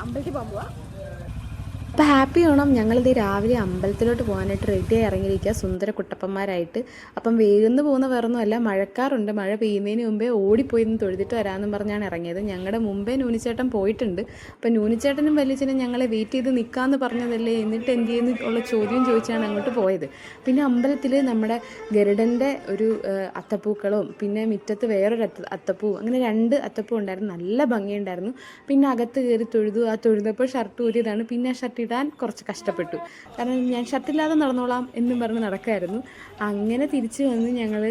അമ്പലത്തിൽ പോകാൻ പോവാ. അപ്പോൾ ഹാപ്പി ഓണം. ഞങ്ങളിത് രാവിലെ അമ്പലത്തിലോട്ട് പോകാനായിട്ട് റെഡിയായി ഇറങ്ങിയിരിക്കുക സുന്ദര കുട്ടപ്പന്മാരായിട്ട്. അപ്പം വേഗന്ന് പോകുന്ന വേറൊന്നുമല്ല, മഴക്കാറുണ്ട്. മഴ പെയ്യുന്നതിന് മുമ്പേ ഓടിപ്പോയി നിന്ന് തൊഴുതിട്ട് വരാമെന്നും പറഞ്ഞാണ് ഇറങ്ങിയത്. ഞങ്ങളുടെ മുമ്പേ നൂനിച്ചേട്ടൻ പോയിട്ടുണ്ട്. അപ്പം നൂനിച്ചേട്ടനും വലിയച്ഛനും ഞങ്ങളെ വെയിറ്റ് ചെയ്ത് നിൽക്കാമെന്ന് പറഞ്ഞതല്ലേ, എന്നിട്ട് എന്ത് ചെയ്യുന്നു ഉള്ള ചോദ്യം ചോദിച്ചാണ് അങ്ങോട്ട് പോയത്. പിന്നെ അമ്പലത്തിൽ നമ്മുടെ ഗരുഡൻ്റെ ഒരു അത്തപ്പൂക്കളും പിന്നെ മുറ്റത്ത് വേറൊരു അത്തപ്പൂ, അങ്ങനെ 2 അത്തപ്പൂ ഉണ്ടായിരുന്നു. നല്ല ഭംഗിയുണ്ടായിരുന്നു. പിന്നെ അകത്ത് കയറി തൊഴുതു. ആ തൊഴുതപ്പോൾ ഷർട്ട് ഊരിയതാണ്. പിന്നെ ഷർട്ട് ഇടാൻ കുറച്ച് കഷ്ടപ്പെട്ടു, കാരണം ഞാൻ ഷർട്ടില്ലാതെ നടന്നോളാം എന്നും പറഞ്ഞ് നടക്കായിരുന്നു. അങ്ങനെ തിരിച്ചു വന്ന് ഞങ്ങൾ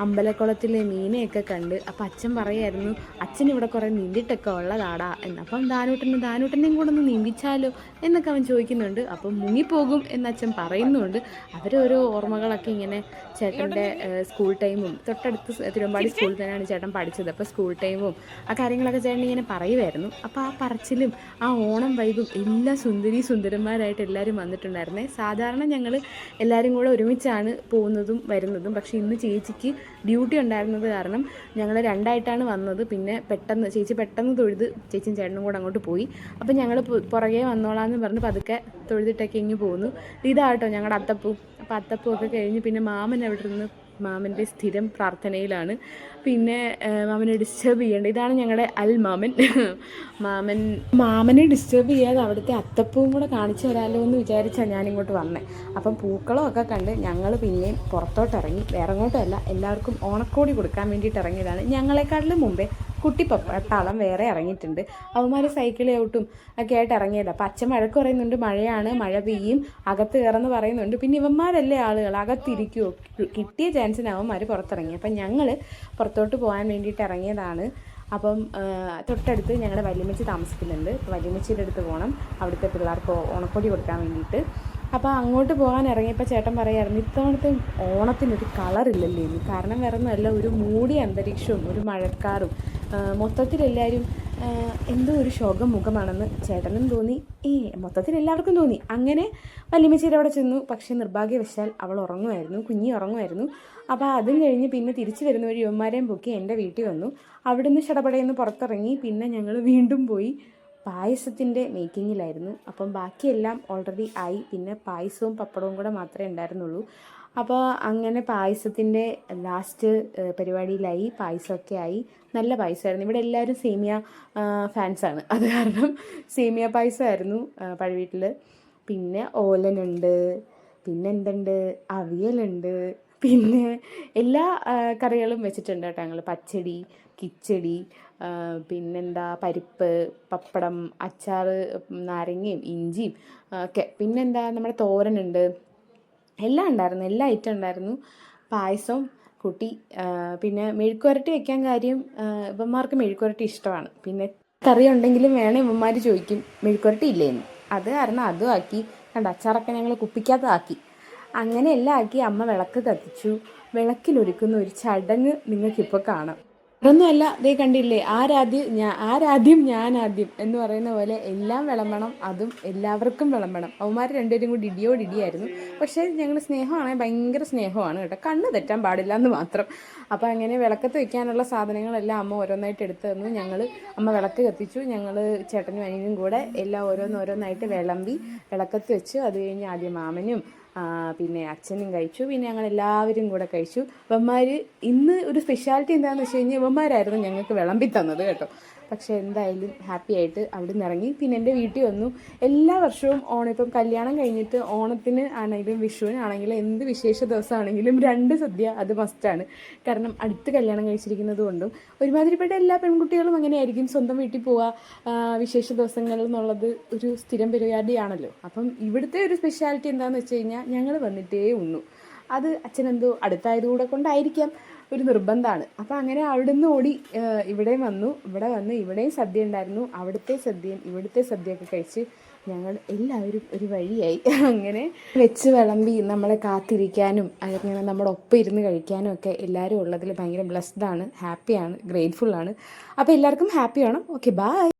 അമ്പലക്കുളത്തിലെ മീനെയൊക്കെ കണ്ട്. അപ്പം അച്ഛൻ പറയായിരുന്നു, അച്ഛൻ ഇവിടെ കുറേ നീന്തിട്ടൊക്കെ ഉള്ളതാടാ എന്ന്. അപ്പം ദാനൂട്ടനെയും കൂടെ ഒന്ന് നീന്തിച്ചാലോ എന്നൊക്കെ അവൻ ചോദിക്കുന്നുണ്ട്. അപ്പം മുങ്ങിപ്പോകും എന്ന് അച്ഛൻ പറയുന്നുണ്ട്. അവരോരോ ഓർമ്മകളൊക്കെ ഇങ്ങനെ ചേട്ടൻ്റെ സ്കൂൾ ടൈമും, തൊട്ടടുത്ത് തിരുവമ്പാടി സ്കൂളിൽ തന്നെയാണ് ചേട്ടൻ പഠിച്ചത്. അപ്പോൾ സ്കൂൾ ടൈമും ആ കാര്യങ്ങളൊക്കെ ചേട്ടൻ ഇങ്ങനെ പറയുമായിരുന്നു. അപ്പോൾ ആ പറച്ചിലും ആ ഓണം വൈബും എല്ലാം സുന്ദരന്മാരായിട്ട് എല്ലാവരും വന്നിട്ടുണ്ടായിരുന്നേ. സാധാരണ ഞങ്ങൾ എല്ലാവരും കൂടെ ഒരുമിച്ചാണ് പോകുന്നതും വരുന്നതും. പക്ഷേ ഇന്ന് ചേച്ചിക്ക് ഡ്യൂട്ടി ഉണ്ടായിരുന്നത് കാരണം ഞങ്ങൾ 2ആയിട്ടാണ് വന്നത്. പിന്നെ ചേച്ചി പെട്ടെന്ന് തൊഴുത് ചേച്ചിയും ചേട്ടനും കൂടെ അങ്ങോട്ട് പോയി. അപ്പം ഞങ്ങൾ പുറകെ വന്നോളാമെന്ന് പറഞ്ഞ് പതുക്കെ തൊഴുതിട്ടൊക്കെ ഇങ്ങ് പോകുന്നു. ഇതാട്ടോ ഞങ്ങളുടെ അത്തപ്പൂ. അപ്പോൾ അത്തപ്പൂ ഒക്കെ കഴിഞ്ഞ് പിന്നെ മാമൻ അവിടെ നിന്ന് മാമൻ്റെ സ്ഥിരം പ്രാർത്ഥനയിലാണ്. പിന്നെ മാമനെ ഡിസ്റ്റർബ് ചെയ്യേണ്ട, ഇതാണ് ഞങ്ങളുടെ മാമൻ. മാമനെ ഡിസ്റ്റർബ് ചെയ്യാതെ അവിടുത്തെ അത്തപ്പൂവും കൂടെ കാണിച്ചു തരാമല്ലോ എന്ന് വിചാരിച്ചാണ് ഞാനിങ്ങോട്ട് വന്നത്. അപ്പം പൂക്കളമൊക്കെ കണ്ട് ഞങ്ങൾ പിന്നെയും പുറത്തോട്ട് ഇറങ്ങി. വേറെ എങ്ങോട്ടുമല്ല, എല്ലാവർക്കും ഓണക്കോടി കൊടുക്കാൻ വേണ്ടിയിട്ട് ഇറങ്ങിയതാണ്. ഞങ്ങളെക്കാട്ടിലും മുമ്പേ കുട്ടി പട്ടാളം വേറെ ഇറങ്ങിയിട്ടുണ്ട്. അവന്മാർ സൈക്കിൾ ഔട്ടും ഒക്കെ ആയിട്ട് ഇറങ്ങിയത്. അപ്പം അച്ഛൻ വഴക്ക് പറയുന്നുണ്ട്, മഴയാണ്, മഴ പെയ്യും, അകത്ത് കയറെന്ന് പറയുന്നുണ്ട്. പിന്നെ ഇവന്മാരല്ലേ ആളുകൾ, അകത്തിരിക്കുമോ, കിട്ടിയ ചാൻസിന് അവന്മാർ പുറത്തിറങ്ങി. അപ്പം ഞങ്ങൾ പുറത്തോട്ട് പോകാൻ വേണ്ടിയിട്ട് ഇറങ്ങിയതാണ്. അപ്പം തൊട്ടടുത്ത് ഞങ്ങളുടെ വല്യമ്മച്ചി താമസിക്കുന്നുണ്ട്. അപ്പോൾ വല്യമ്മച്ചിയുടെ അടുത്ത് പോകണം, അവിടുത്തെ പിള്ളേർക്ക് ഓണക്കോടി കൊടുക്കാൻ വേണ്ടിയിട്ട്. അപ്പോൾ അങ്ങോട്ട് പോകാൻ ഇറങ്ങിയപ്പോൾ ചേട്ടൻ പറയായിരുന്നു, ഇത്തവണത്തെ ഓണത്തിനൊരു കളറില്ലല്ലേ എന്ന്. കാരണം വേറെ ഒന്നുമല്ല, ഒരു മൂടിയ അന്തരീക്ഷവും ഒരു മഴക്കാറും മൊത്തത്തിലെല്ലാവരും എന്തോ ഒരു ശോകം മുഖമാണെന്ന് ചേട്ടനും തോന്നി, മൊത്തത്തിൽ എല്ലാവർക്കും തോന്നി. അങ്ങനെ വല്യമ്മച്ചിയുടെ അവിടെ ചെന്നു. പക്ഷേ നിർഭാഗ്യവശാൽ അവൾ ഉറങ്ങുമായിരുന്നു, കുഞ്ഞി ഉറങ്ങുമായിരുന്നു. അപ്പോൾ അതും കഴിഞ്ഞ് പിന്നെ തിരിച്ചു വരുന്ന വഴി യുവന്മാരെയും പൊക്കി എൻ്റെ വീട്ടിൽ വന്നു. അവിടുന്ന് ഷടപടയെന്ന് പുറത്തിറങ്ങി. പിന്നെ ഞങ്ങൾ വീണ്ടും പോയി പായസത്തിൻ്റെ മേക്കിങ്ങിലായിരുന്നു. അപ്പം ബാക്കിയെല്ലാം ഓൾറെഡി ആയി. പിന്നെ പായസവും പപ്പടവും കൂടെ മാത്രമേ ഉണ്ടായിരുന്നുള്ളൂ. അപ്പോൾ അങ്ങനെ പായസത്തിൻ്റെ ലാസ്റ്റ് പരിപാടിയിലായി. പായസമൊക്കെ ആയി. നല്ല പായസമായിരുന്നു. ഇവിടെ എല്ലാവരും സേമിയ ഫാൻസാണ്, അത് കാരണം സേമിയ പായസമായിരുന്നു പഴവീട്ടിൽ. പിന്നെ ഓലനുണ്ട്, പിന്നെ എന്തുണ്ട്, അവിയലുണ്ട്, പിന്നെ എല്ലാ കറികളും വെച്ചിട്ടുണ്ട് കേട്ടോ ഞങ്ങൾ. പച്ചടി, കിച്ചടി, പിന്നെന്താ പരിപ്പ്, പപ്പടം, അച്ചാർ, നാരങ്ങയും ഇഞ്ചിയും ഒക്കെ. പിന്നെന്താ നമ്മുടെ തോരനുണ്ട്, എല്ലാം ഉണ്ടായിരുന്നു, എല്ലാ ഐറ്റം ഉണ്ടായിരുന്നു. പായസവും കൂട്ടി. പിന്നെ മെഴുക്കുവരട്ടി വയ്ക്കാൻ കാര്യം, ഇവന്മാർക്ക് മെഴുക്കുവരട്ടി ഇഷ്ടമാണ്. പിന്നെ കറി ഉണ്ടെങ്കിലും വേണം ഇവന്മാർ ചോദിക്കും, മെഴുക്കുവരട്ടി ഇല്ലേന്ന്. അത് കാരണം അതും ആക്കി. കണ്ട അച്ചാറൊക്കെ ഞങ്ങൾ കുപ്പിക്കകത്താക്കി. അങ്ങനെ എല്ലാം ആക്കി. അമ്മ വിളക്ക് കത്തിച്ചു. വിളക്കിലൊരുക്കുന്ന ഒരു ചടങ്ങ് നിങ്ങൾക്കിപ്പോൾ കാണാം. അതൊന്നുമല്ല, ദേ കണ്ടില്ലേ, ആരാദ്യം ഞാനാദ്യം എന്ന് പറയുന്ന പോലെ എല്ലാം വിളമ്പണം, അതും എല്ലാവർക്കും വിളമ്പണം. അവന്മാർ രണ്ടുപേരും കൂടി ഇടിയായിരുന്നു. പക്ഷേ ഞങ്ങൾ സ്നേഹമാണെങ്കിൽ ഭയങ്കര സ്നേഹമാണ് കേട്ടോ, കണ്ണ് തെറ്റാൻ പാടില്ല എന്ന് മാത്രം. അപ്പോൾ അങ്ങനെ വിളക്കത്ത് വയ്ക്കാനുള്ള സാധനങ്ങളെല്ലാം അമ്മ ഓരോന്നായിട്ട് എടുത്തു തന്നു. അമ്മ വിളക്ക് കത്തിച്ചു. ഞങ്ങൾ ചേട്ടനും അനിയനും കൂടെ എല്ലാം ഓരോന്നായിട്ട് വിളമ്പി വിളക്കത്ത് വെച്ചു. അത് കഴിഞ്ഞ് ആദ്യം മാമനും പിന്നെ അച്ഛനും കഴിച്ചു. പിന്നെ ഞങ്ങൾ എല്ലാവരും കൂടെ കഴിച്ചു. ഇവന്മാർ ഇന്ന് ഒരു സ്പെഷ്യാലിറ്റി എന്താണെന്ന് വെച്ച് കഴിഞ്ഞാൽ ഇവന്മാരായിരുന്നു ഞങ്ങൾക്ക് വിളമ്പി തന്നത് കേട്ടോ. പക്ഷേ എന്തായാലും ഹാപ്പി ആയിട്ട് അവിടെ നിന്ന് ഇറങ്ങി. പിന്നെ എൻ്റെ വീട്ടിൽ വന്നു. എല്ലാ വർഷവും ഓണം, ഇപ്പം കല്യാണം കഴിഞ്ഞിട്ട് ഓണത്തിന് ആണെങ്കിലും വിഷുവിനാണെങ്കിലും എന്ത് വിശേഷ ദിവസമാണെങ്കിലും 2 സദ്യ അത് മസ്റ്റാണ്. കാരണം അടുത്ത് കല്യാണം കഴിച്ചിരിക്കുന്നത് കൊണ്ടും ഒരുമാതിരിപ്പെട്ട എല്ലാ പെൺകുട്ടികളും അങ്ങനെയായിരിക്കും, സ്വന്തം വീട്ടിൽ പോവുക വിശേഷ ദിവസങ്ങളിൽ എന്നുള്ളത് ഒരു സ്ഥിരം പരിപാടിയാണല്ലോ. അപ്പം ഇവിടുത്തെ ഒരു സ്പെഷ്യാലിറ്റി എന്താണെന്ന് വെച്ച് കഴിഞ്ഞാൽ ഞങ്ങൾ വന്നിട്ടേ ഉണ്ണു. അത് അച്ഛനെന്തോ അടുത്തായതുകൂടെ കൊണ്ടായിരിക്കാം, ഒരു നിർബന്ധമാണ്. അപ്പോൾ അങ്ങനെ അവിടുന്ന് ഓടി ഇവിടെ വന്നു. ഇവിടെയും സദ്യ ഉണ്ടായിരുന്നു. അവിടുത്തെ സദ്യയും ഇവിടുത്തെ സദ്യയൊക്കെ കഴിച്ച് ഞങ്ങൾ എല്ലാവരും ഒരു വഴിയായി. അങ്ങനെ വെച്ച് വിളമ്പി നമ്മളെ കാത്തിരിക്കാനും അങ്ങനെ നമ്മുടെ ഒപ്പം ഇരുന്ന് കഴിക്കാനും ഒക്കെ എല്ലാവരും ഉള്ളതിൽ ഭയങ്കര ബ്ലെസ്ഡാണ്, ഹാപ്പിയാണ്, ഗ്രേറ്റ്ഫുള്ളാണ്. അപ്പോൾ എല്ലാവർക്കും ഹാപ്പി ആവണം. Okay, by.